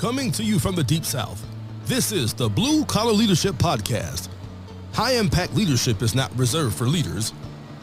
Coming to you from the Deep South, this is the Blue Collar Leadership Podcast. High-impact leadership is not reserved for leaders,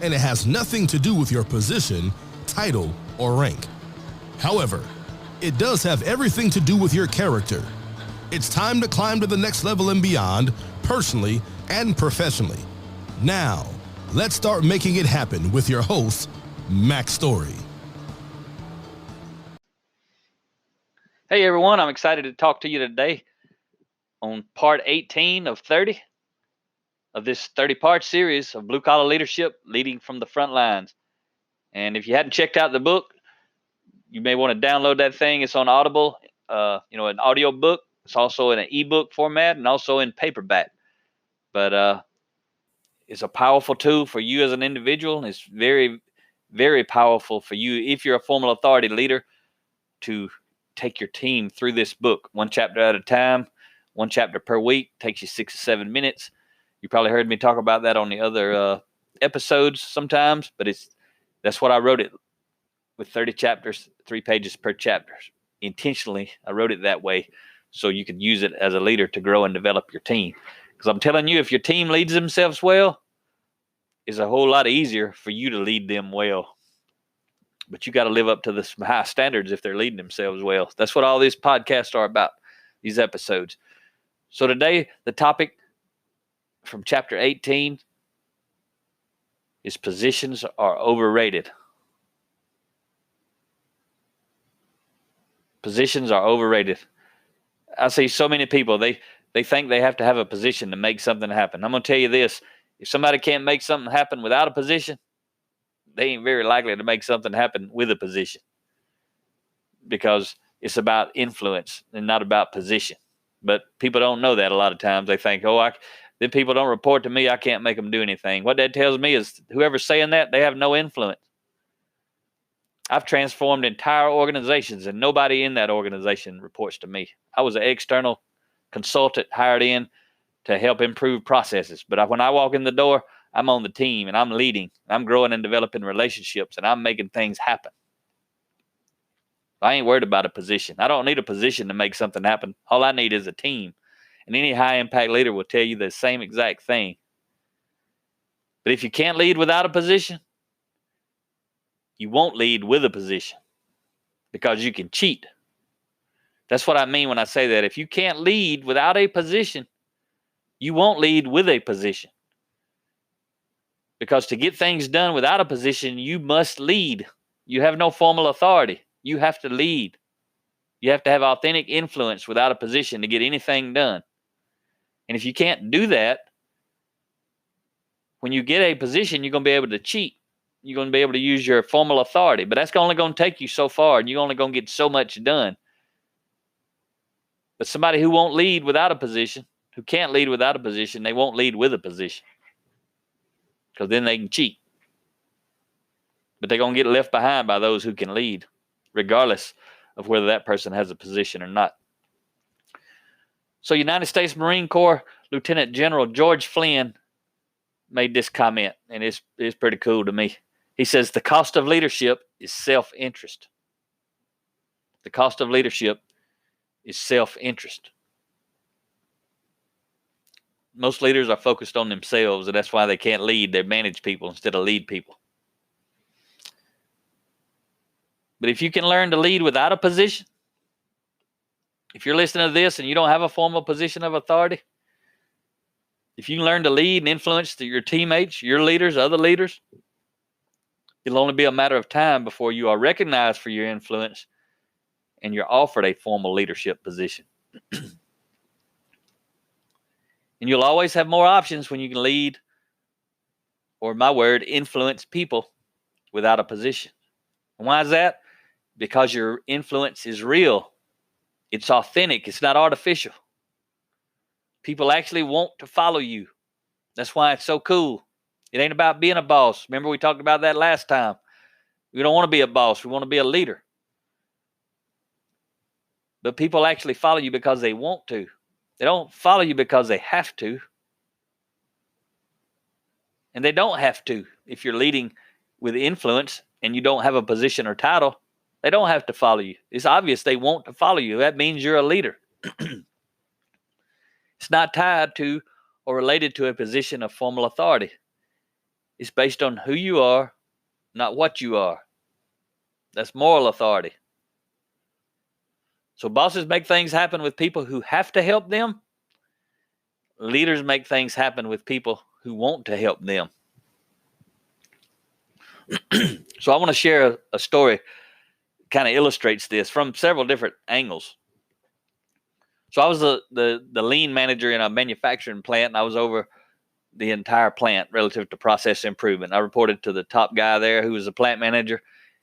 and it has nothing to do with your position, title, or rank. However, it does have everything to do with your character. It's time to climb to the next level and beyond, personally and professionally. Now, let's start making it happen with your host, Mac Story. Hey everyone, I'm excited to talk to you today on part 18 of 30 of this 30-part series of Blue Collar Leadership, Leading from the Front Lines. And if you hadn't checked out the book, you may want to download that thing. It's on Audible, an audio book. It's also in an ebook format and also in paperback. But it's a powerful tool for you as an individual. It's very, very powerful for you if you're a formal authority leader to take your team through this book, one chapter at a time, one chapter per week. Takes you 6 to 7 minutes. You probably heard me talk about that on the other episodes sometimes, but that's what I wrote it with 30 chapters, 3 pages per chapter. Intentionally, I wrote it that way so you could use it as a leader to grow and develop your team. Because I'm telling you, if your team leads themselves well, it's a whole lot easier for you to lead them well. But you got to live up to the high standards if they're leading themselves well. That's what all these podcasts are about, these episodes. So today, the topic from chapter 18 is positions are overrated. Positions are overrated. I see so many people, they think they have to have a position to make something happen. I'm going to tell you this. If somebody can't make something happen without a position, they ain't very likely to make something happen with a position, because it's about influence and not about position. But people don't know that a lot of times. They think, then people don't report to me, I can't make them do anything. What that tells me is whoever's saying that, they have no influence. I've transformed entire organizations, and nobody in that organization reports to me. I was an external consultant hired in to help improve processes. But when I walk in the door, I'm on the team and I'm leading. I'm growing and developing relationships and I'm making things happen. I ain't worried about a position. I don't need a position to make something happen. All I need is a team. And any high impact leader will tell you the same exact thing. But if you can't lead without a position, you won't lead with a position, because you can cheat. That's what I mean when I say that. If you can't lead without a position, you won't lead with a position. Because to get things done without a position, you must lead. You have no formal authority. You have to lead. You have to have authentic influence without a position to get anything done. And if you can't do that, when you get a position, you're going to be able to cheat. You're going to be able to use your formal authority. But that's only going to take you so far, and you're only going to get so much done. But somebody who won't lead without a position, who can't lead without a position, they won't lead with a position, because then they can cheat. But they're going to get left behind by those who can lead, regardless of whether that person has a position or not. So United States Marine Corps Lieutenant General George Flynn made this comment, and it's pretty cool to me. He says, the cost of leadership is self-interest. The cost of leadership is self-interest. Most leaders are focused on themselves, and that's why they can't lead. They manage people instead of lead people. But if you can learn to lead without a position, if you're listening to this and you don't have a formal position of authority, if you can learn to lead and influence your teammates, your leaders, other leaders, it'll only be a matter of time before you are recognized for your influence and you're offered a formal leadership position. And you'll always have more options when you can lead, or my word, influence people without a position. And why is that? Because your influence is real. It's authentic. It's not artificial. People actually want to follow you. That's why it's so cool. It ain't about being a boss. Remember we talked about that last time. We don't want to be a boss. We want to be a leader. But people actually follow you because they want to. They don't follow you because they have to. And they don't have to if you're leading with influence and you don't have a position or title. They don't have to follow you. It's obvious they want to follow you. That means you're a leader. It's not tied to or related to a position of formal authority. It's based on who you are, not what you are. That's moral authority. So bosses make things happen with people who have to help them. Leaders make things happen with people who want to help them. So I want to share a story that kind of illustrates this from several different angles. So I was the lean manager in a manufacturing plant, and I was over the entire plant relative to process improvement. I reported to the top guy there who was the plant manager,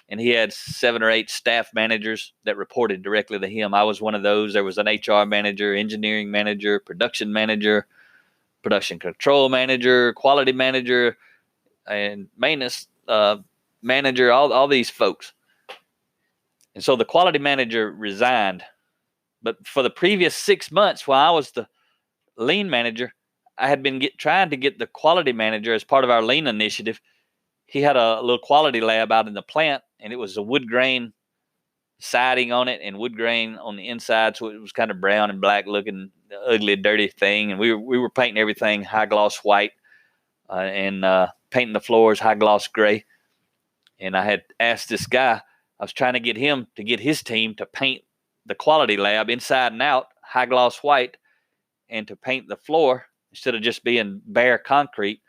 and he had 7 or 8 staff managers that reported directly to him. I was one of those. There was an HR manager, engineering manager, production control manager, quality manager, and maintenance manager, all these folks. And so the quality manager resigned. But for the previous 6 months, while I was the lean manager, I had been trying to get the quality manager as part of our lean initiative. He had a little quality lab out in the plant, and it was a wood grain siding on it and wood grain on the inside, so it was kind of brown and black looking, ugly, dirty thing. And we were painting everything high gloss white and painting the floors high gloss gray. And I had asked this guy, I was trying to get him to get his team to paint the quality lab inside and out high gloss white, and to paint the floor instead of just being bare concrete,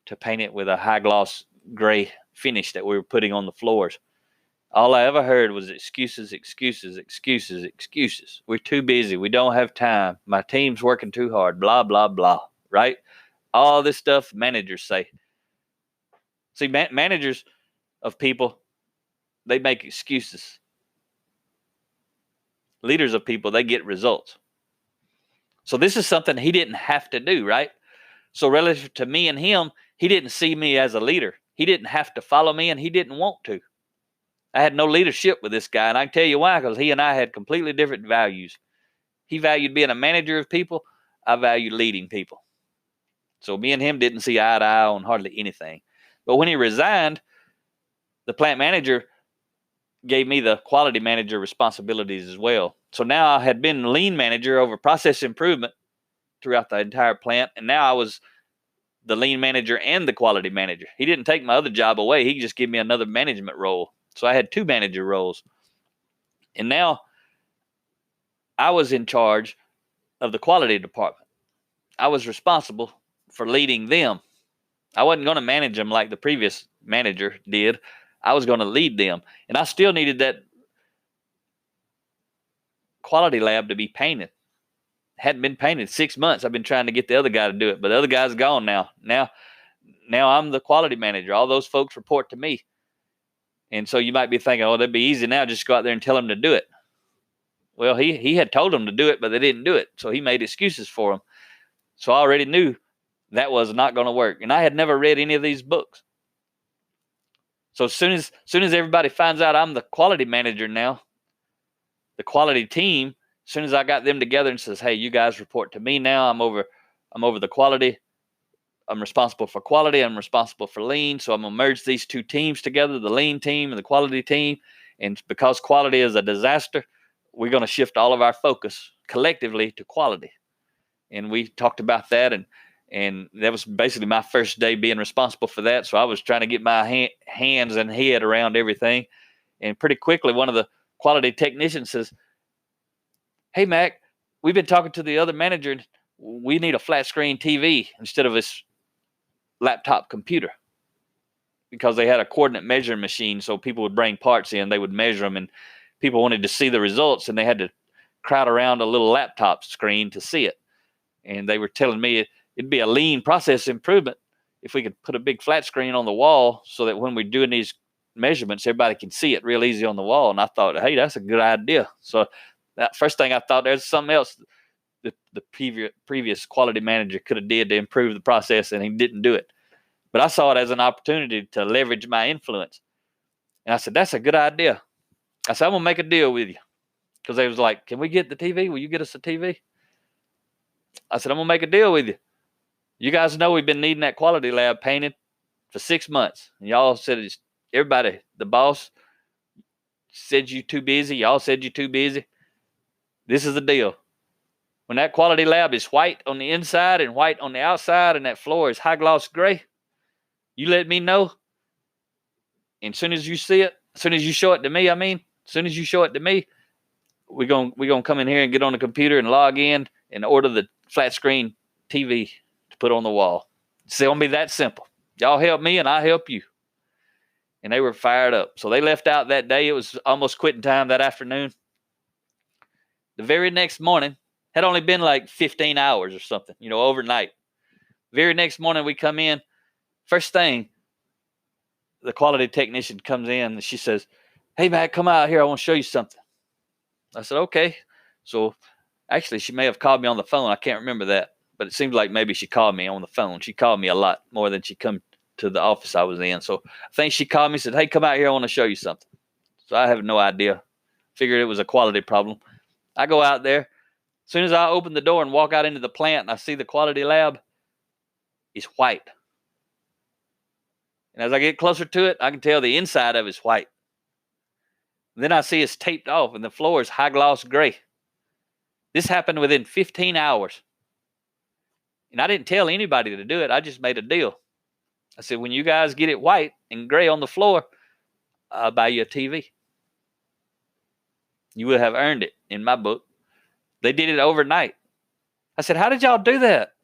to paint it with a high gloss gray finish that we were putting on the floors. All I ever heard was excuses, excuses, excuses, excuses. We're too busy. We don't have time. My team's working too hard. Blah, blah, blah. Right? All this stuff managers say. See, managers of people, they make excuses. Leaders of people, they get results. So this is something he didn't have to do, right? So relative to me and him, he didn't see me as a leader. He didn't have to follow me, and he didn't want to. I had no leadership with this guy, and I can tell you why, because he and I had completely different values. He valued being a manager of people. I valued leading people. So me and him didn't see eye to eye on hardly anything. But when he resigned, the plant manager gave me the quality manager responsibilities as well. So now I had been lean manager over process improvement throughout the entire plant, and now I was the lean manager and the quality manager. He didn't take my other job away. He just gave me another management role. So I had 2 manager roles. And now I was in charge of the quality department. I was responsible for leading them. I wasn't going to manage them like the previous manager did. I was going to lead them. And I still needed that quality lab to be painted. It hadn't been painted 6 months. I've been trying to get the other guy to do it, but the other guy's gone now. Now I'm the quality manager. All those folks report to me. And so you might be thinking, oh, that'd be easy now. Just go out there and tell them to do it. Well, he had told them to do it, but they didn't do it. So he made excuses for them. So I already knew that was not going to work. And I had never read any of these books. So as soon as everybody finds out I'm the quality manager now, the quality team, as soon as I got them together and says, hey, you guys report to me now. I'm over the quality. I'm responsible for quality. I'm responsible for lean. So I'm going to merge these 2 teams together, the lean team and the quality team. And because quality is a disaster, we're going to shift all of our focus collectively to quality. And we talked about that, and that was basically my first day being responsible for that. So I was trying to get my hands and head around everything. And pretty quickly, one of the quality technicians says, hey, Mac, we've been talking to the other manager, and we need a flat screen TV instead of this laptop computer, because they had a coordinate measuring machine. So people would bring parts in, they would measure them, and people wanted to see the results, and they had to crowd around a little laptop screen to see it. And they were telling me it'd be a lean process improvement if we could put a big flat screen on the wall so that when we're doing these measurements, everybody can see it real easy on the wall. And I thought, hey, that's a good idea. So that first thing I thought, there's something else the previous quality manager could have did to improve the process, and he didn't do it. But I saw it as an opportunity to leverage my influence. And I said, that's a good idea. I said, I'm going to make a deal with you. Because they was like, can we get the TV? Will you get us a TV? I said, I'm going to make a deal with you. You guys know we've been needing that quality lab painted for 6 months. And y'all said, everybody, the boss said you too busy. Y'all said you too busy. This is the deal. When that quality lab is white on the inside and white on the outside and that floor is high gloss gray, you let me know. And as soon as you see it, as soon as you show it to me, we're gonna come in here and get on the computer and log in and order the flat screen TV to put on the wall. It's gonna be that simple. Y'all help me and I help you. And they were fired up. So they left out that day. It was almost quitting time that afternoon. The very next morning, had only been like 15 hours or something, overnight. Very next morning we come in. First thing, the quality technician comes in and she says, "Hey, Matt, come out here. I want to show you something." I said, "Okay." So actually, she may have called me on the phone. I can't remember that. But it seems like maybe she called me on the phone. She called me a lot more than she come to the office I was in. So I think she called me and said, "Hey, come out here. I want to show you something." So I have no idea. Figured it was a quality problem. I go out there. As soon as I open the door and walk out into the plant and I see the quality lab, it's white. And as I get closer to it, I can tell the inside of it's white. And then I see it's taped off and the floor is high gloss gray. This happened within 15 hours. And I didn't tell anybody to do it. I just made a deal. I said, when you guys get it white and gray on the floor, I'll buy you a TV. You will have earned it in my book. They did it overnight. I said, "How did y'all do that?"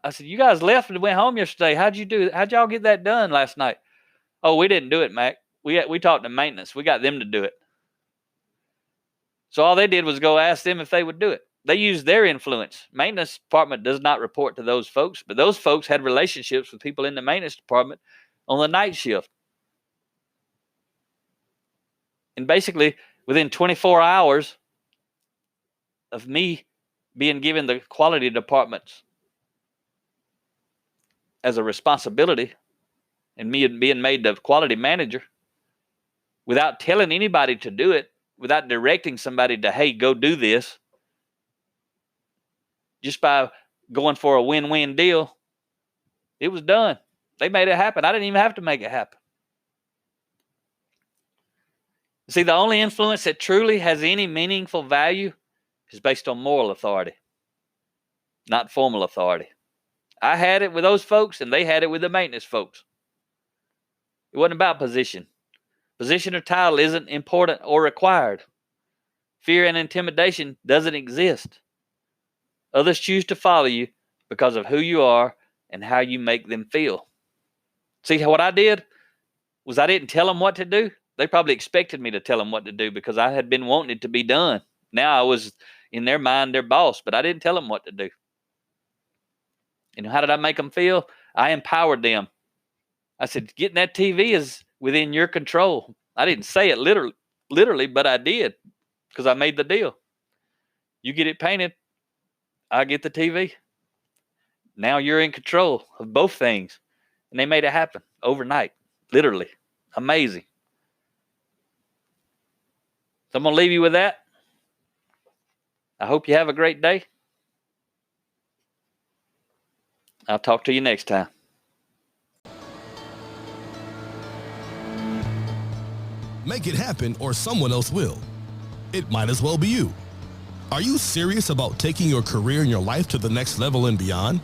I said, "You guys left and went home yesterday. How'd y'all get that done last night?" "Oh, we didn't do it, Mac. We talked to maintenance. We got them to do it." So all they did was go ask them if they would do it. They used their influence. Maintenance department does not report to those folks, but those folks had relationships with people in the maintenance department on the night shift. And basically, within 24 hours of me being given the quality departments as a responsibility and me being made the quality manager, without telling anybody to do it, without directing somebody to, "Hey, go do this," just by going for a win-win deal, it was done. They made it happen. I didn't even have to make it happen. See, the only influence that truly has any meaningful value is based on moral authority, not formal authority. I had it with those folks, and they had it with the maintenance folks. It wasn't about position. Position or title isn't important or required. Fear and intimidation doesn't exist. Others choose to follow you because of who you are and how you make them feel. See, what I did was I didn't tell them what to do. They probably expected me to tell them what to do because I had been wanting it to be done. Now I was, in their mind, their boss, but I didn't tell them what to do. And how did I make them feel? I empowered them. I said, "Getting that TV is within your control." I didn't say it literally, but I did because I made the deal. You get it painted, I get the TV. Now you're in control of both things. And they made it happen overnight, literally. Amazing. So I'm going to leave you with that. I hope you have a great day. I'll talk to you next time. Make it happen or someone else will. It might as well be you. Are you serious about taking your career and your life to the next level and beyond?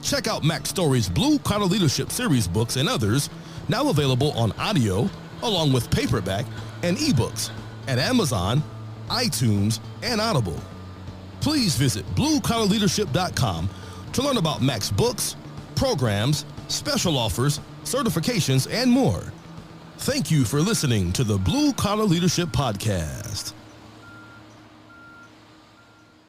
Check out Mac Story's Blue Collar Leadership series books and others, now available on audio, along with paperback and ebooks at Amazon, iTunes, and Audible. Please visit bluecollarleadership.com to learn about Mac's books, programs, special offers, certifications, and more. Thank you for listening to the Blue Collar Leadership Podcast.